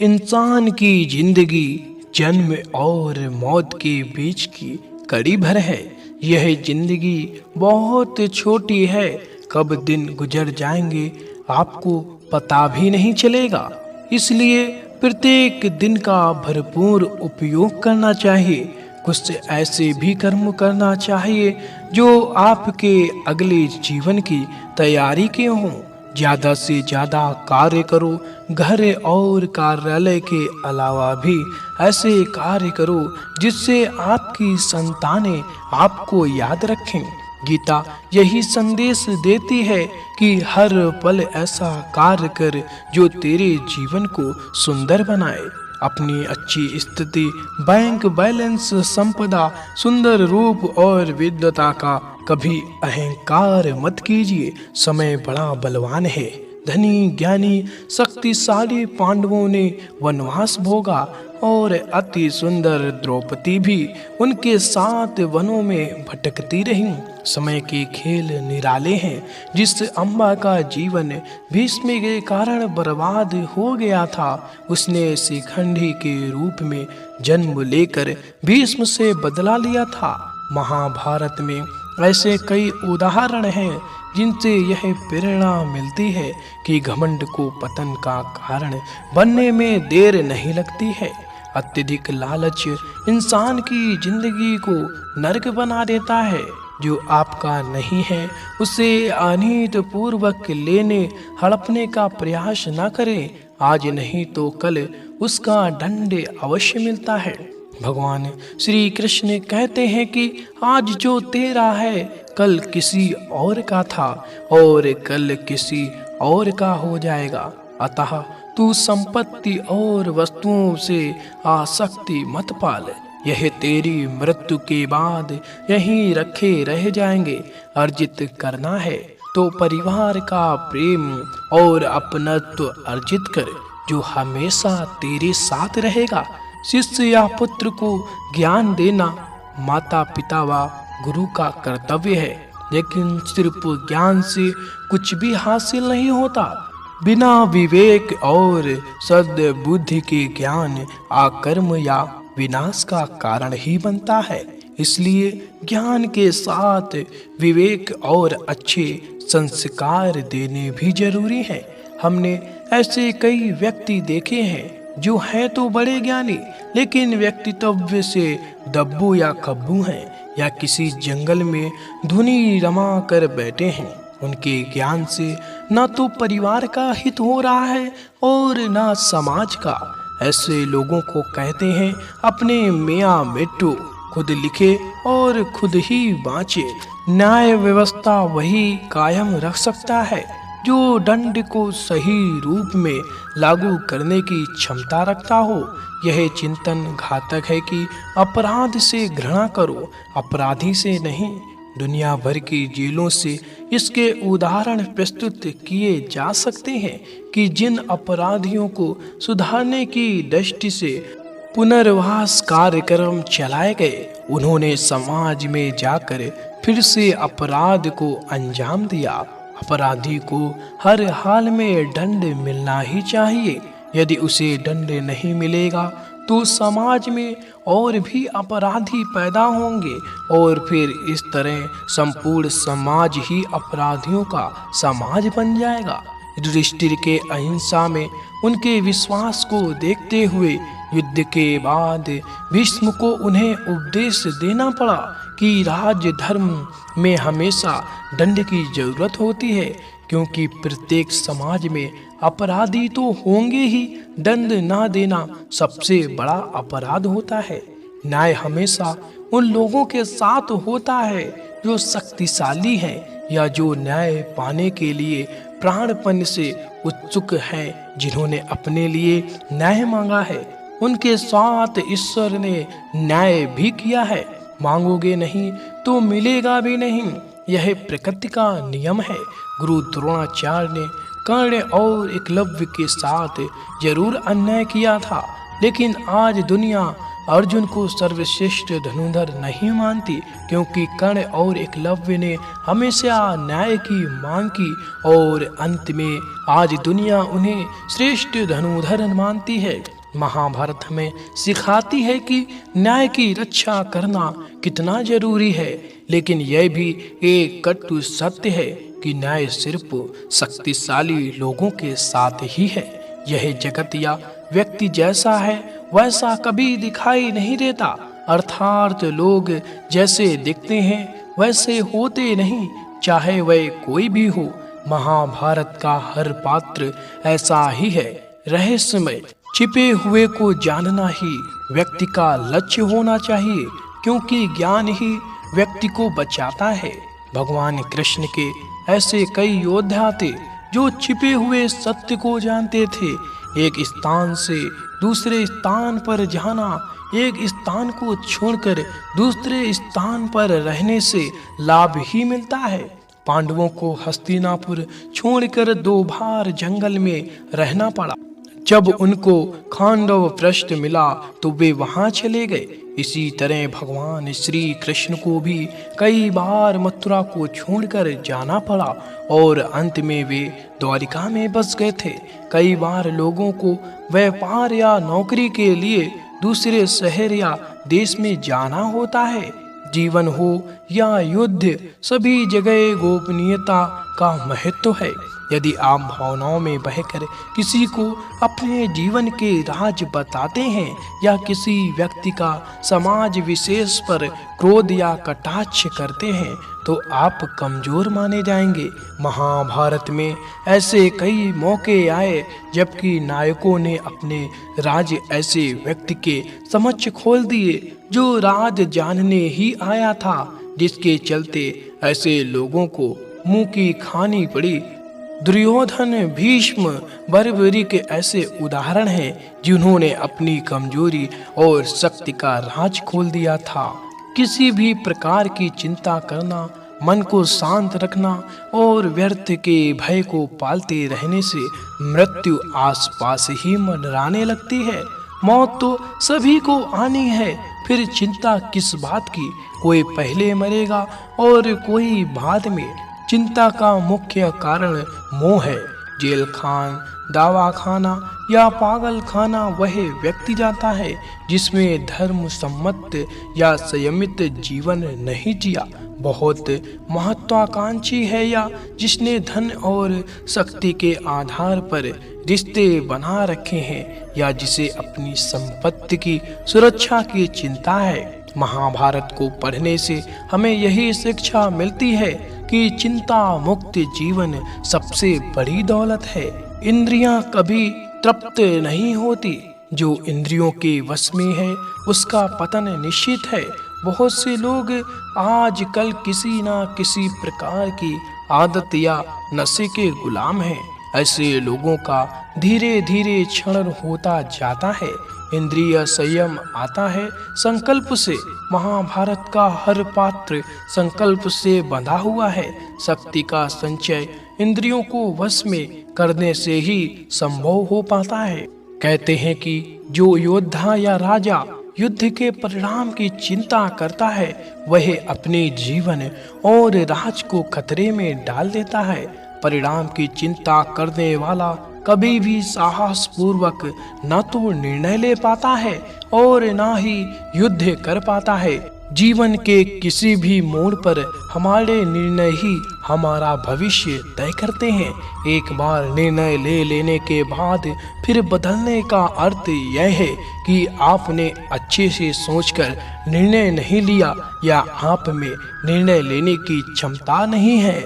इंसान की जिंदगी जन्म और मौत के बीच की कड़ी भर है। यह जिंदगी बहुत छोटी है, कब दिन गुजर जाएंगे आपको पता भी नहीं चलेगा। इसलिए प्रत्येक दिन का भरपूर उपयोग करना चाहिए। कुछ ऐसे भी कर्म करना चाहिए जो आपके अगले जीवन की तैयारी के हों। ज्यादा से ज्यादा कार्य करो। घर और कार्यालय के अलावा भी ऐसे कार्य करो जिससे आपकी संतानें आपको याद रखें। गीता यही संदेश देती है कि हर पल ऐसा कार्य कर जो तेरे जीवन को सुंदर बनाए। अपनी अच्छी स्थिति, बैंक बैलेंस, संपदा, सुंदर रूप और विद्वता का कभी अहंकार मत कीजिए। समय बड़ा बलवान है। धनी ज्ञानी शक्तिशाली पांडवों ने वनवास भोगा और अति सुंदर द्रौपदी भी उनके साथ वनों में भटकती रहीं। समय के खेल निराले हैं। जिस अम्बा का जीवन भीष्म के कारण बर्बाद हो गया था, उसने शिखंडी के रूप में जन्म लेकर भीष्म से बदला लिया था। महाभारत में ऐसे कई उदाहरण हैं जिनसे यह प्रेरणा मिलती है कि घमंड को पतन का कारण बनने में देर नहीं लगती है। अत्यधिक लालच इंसान की जिंदगी को नरक बना देता है। जो आपका नहीं है उसे अनीत पूर्वक लेने हड़पने का प्रयास न करें। आज नहीं तो कल उसका दंड अवश्य मिलता है। भगवान श्री कृष्ण कहते हैं कि आज जो तेरा है कल किसी और का था और कल किसी और का हो जाएगा। अतः तू संपत्ति और वस्तुओं से आसक्ति मत पाल। यह तेरी मृत्यु के बाद यहीं रखे रह जाएंगे। अर्जित करना है तो परिवार का प्रेम और अपनत्व अर्जित कर, जो हमेशा तेरे साथ रहेगा। शिष्य या पुत्र को ज्ञान देना माता पिता व गुरु का कर्तव्य है, लेकिन सिर्फ ज्ञान से कुछ भी हासिल नहीं होता। बिना विवेक और सद्बुद्धि के ज्ञान आकर्म या विनाश का कारण ही बनता है। इसलिए ज्ञान के साथ विवेक और अच्छे संस्कार देने भी जरूरी हैं। हमने ऐसे कई व्यक्ति देखे हैं जो हैं तो बड़े ज्ञानी, लेकिन व्यक्तित्व से दब्बू या खब्बू हैं, या किसी जंगल में धुनी रमा कर बैठे हैं। उनके ज्ञान से न तो परिवार का हित हो रहा है और न समाज का। ऐसे लोगों को कहते हैं अपने मियाँ मिट्टू, खुद लिखे और खुद ही बाँचे। न्याय व्यवस्था वही कायम रख सकता है जो दंड को सही रूप में लागू करने की क्षमता रखता हो। यह चिंतन घातक है कि अपराध से घृणा करो, अपराधी से नहीं। दुनिया भर की जेलों से इसके उदाहरण प्रस्तुत किए जा सकते हैं कि जिन अपराधियों को सुधारने की दृष्टि से पुनर्वास कार्यक्रम चलाए गए, उन्होंने समाज में जाकर फिर से अपराध को अंजाम दिया। अपराधी को हर हाल में दंड मिलना ही चाहिए। यदि उसे दंड नहीं मिलेगा तो समाज में और भी अपराधी पैदा होंगे और फिर इस तरह संपूर्ण समाज ही अपराधियों का समाज बन जाएगा। युधिष्ठिर के अहिंसा में उनके विश्वास को देखते हुए युद्ध के बाद भीष्म को उन्हें उपदेश देना पड़ा कि राज्य धर्म में हमेशा दंड की जरूरत होती है, क्योंकि प्रत्येक समाज में अपराधी तो होंगे ही। दंड ना देना सबसे बड़ा अपराध होता है। न्याय हमेशा उन लोगों के साथ होता है जो शक्तिशाली हैं या जो न्याय पाने के लिए प्राणपण से उत्सुक हैं, जिन्होंने अपने लिए न्याय मांगा है। उनके साथ ईश्वर ने न्याय भी किया है। मांगोगे नहीं तो मिलेगा भी नहीं, यह प्रकृति का नियम है। गुरु द्रोणाचार्य ने कर्ण और एकलव्य के साथ जरूर अन्याय किया था, लेकिन आज दुनिया अर्जुन को सर्वश्रेष्ठ धनुर्धर नहीं मानती, क्योंकि कर्ण और एकलव्य ने हमेशा न्याय की मांग की और अंत में आज दुनिया उन्हें श्रेष्ठ धनुर्धर मानती है। महाभारत हमें सिखाती है कि न्याय की रक्षा करना कितना जरूरी है, लेकिन यह भी एक कटु सत्य है कि न्याय सिर्फ शक्तिशाली लोगों के साथ ही है। यह जगत या व्यक्ति जैसा है वैसा कभी दिखाई नहीं देता, अर्थात लोग जैसे दिखते हैं वैसे होते नहीं, चाहे वह कोई भी हो। महाभारत का हर पात्र ऐसा ही है। रहस्यमय छिपे हुए को जानना ही व्यक्ति का लक्ष्य होना चाहिए, क्योंकि ज्ञान ही व्यक्ति को बचाता है। भगवान कृष्ण के ऐसे कई योद्धा थे जो छिपे हुए सत्य को जानते थे। एक स्थान से दूसरे स्थान पर जाना, एक स्थान को छोड़कर दूसरे स्थान पर रहने से लाभ ही मिलता है। पांडवों को हस्तिनापुर छोड़कर 2 बार जंगल में रहना पड़ा। जब उनको खांडव पृष्ठ मिला तो वे वहां चले गए। इसी तरह भगवान श्री कृष्ण को भी कई बार मथुरा को छोड़कर जाना पड़ा और अंत में वे द्वारिका में बस गए थे। कई बार लोगों को व्यापार या नौकरी के लिए दूसरे शहर या देश में जाना होता है। जीवन हो या युद्ध, सभी जगह गोपनीयता का महत्व है। यदि आप भावनाओं में बहकर किसी को अपने जीवन के राज बताते हैं या किसी व्यक्ति का समाज विशेष पर क्रोध या कटाक्ष करते हैं तो आप कमजोर माने जाएंगे। महाभारत में ऐसे कई मौके आए जबकि नायकों ने अपने राज ऐसे व्यक्ति के समक्ष खोल दिए जो राज जानने ही आया था, जिसके चलते ऐसे लोगों को मुंह की खानी पड़ी। दुर्योधन, भीष्म, बर्बरी के ऐसे उदाहरण हैं जिन्होंने अपनी कमजोरी और शक्ति का राज खोल दिया था। किसी भी प्रकार की चिंता करना, मन को शांत रखना और व्यर्थ के भय को पालते रहने से मृत्यु आसपास ही मंडराने लगती है। मौत तो सभी को आनी है, फिर चिंता किस बात की? कोई पहले मरेगा और कोई बाद में। चिंता का मुख्य कारण मोह है। जेल खान, दवा खाना या पागल खाना वह व्यक्ति जाता है जिसमें धर्म सम्मत या संयमित जीवन नहीं जिया। बहुत महत्वाकांक्षी है या जिसने धन और शक्ति के आधार पर रिश्ते बना रखे हैं या जिसे अपनी संपत्ति की सुरक्षा की चिंता है। महाभारत को पढ़ने से हमें यही शिक्षा मिलती है कि चिंता मुक्त जीवन सबसे बड़ी दौलत है। इंद्रियां कभी तृप्त नहीं होती। जो इंद्रियों के वश में है उसका पतन निश्चित है। बहुत से लोग आजकल किसी न किसी प्रकार की आदत या नशे के गुलाम हैं। ऐसे लोगों का धीरे धीरे क्षरण होता जाता है। इंद्रिय संयम आता है संकल्प से। महाभारत का हर पात्र संकल्प से बंधा हुआ है। शक्ति का संचय इंद्रियों को वश में करने से ही संभव हो पाता है। कहते हैं कि जो योद्धा या राजा युद्ध के परिणाम की चिंता करता है वह अपने जीवन और राज को खतरे में डाल देता है। परिणाम की चिंता करने वाला कभी भी साहस पूर्वक न तो निर्णय ले पाता है और न ही युद्ध कर पाता है। जीवन के किसी भी मोड़ पर हमारे निर्णय ही हमारा भविष्य तय करते हैं। एक बार निर्णय ले लेने के बाद फिर बदलने का अर्थ यह है कि आपने अच्छे से सोचकर निर्णय नहीं लिया या आप में निर्णय लेने की क्षमता नहीं है।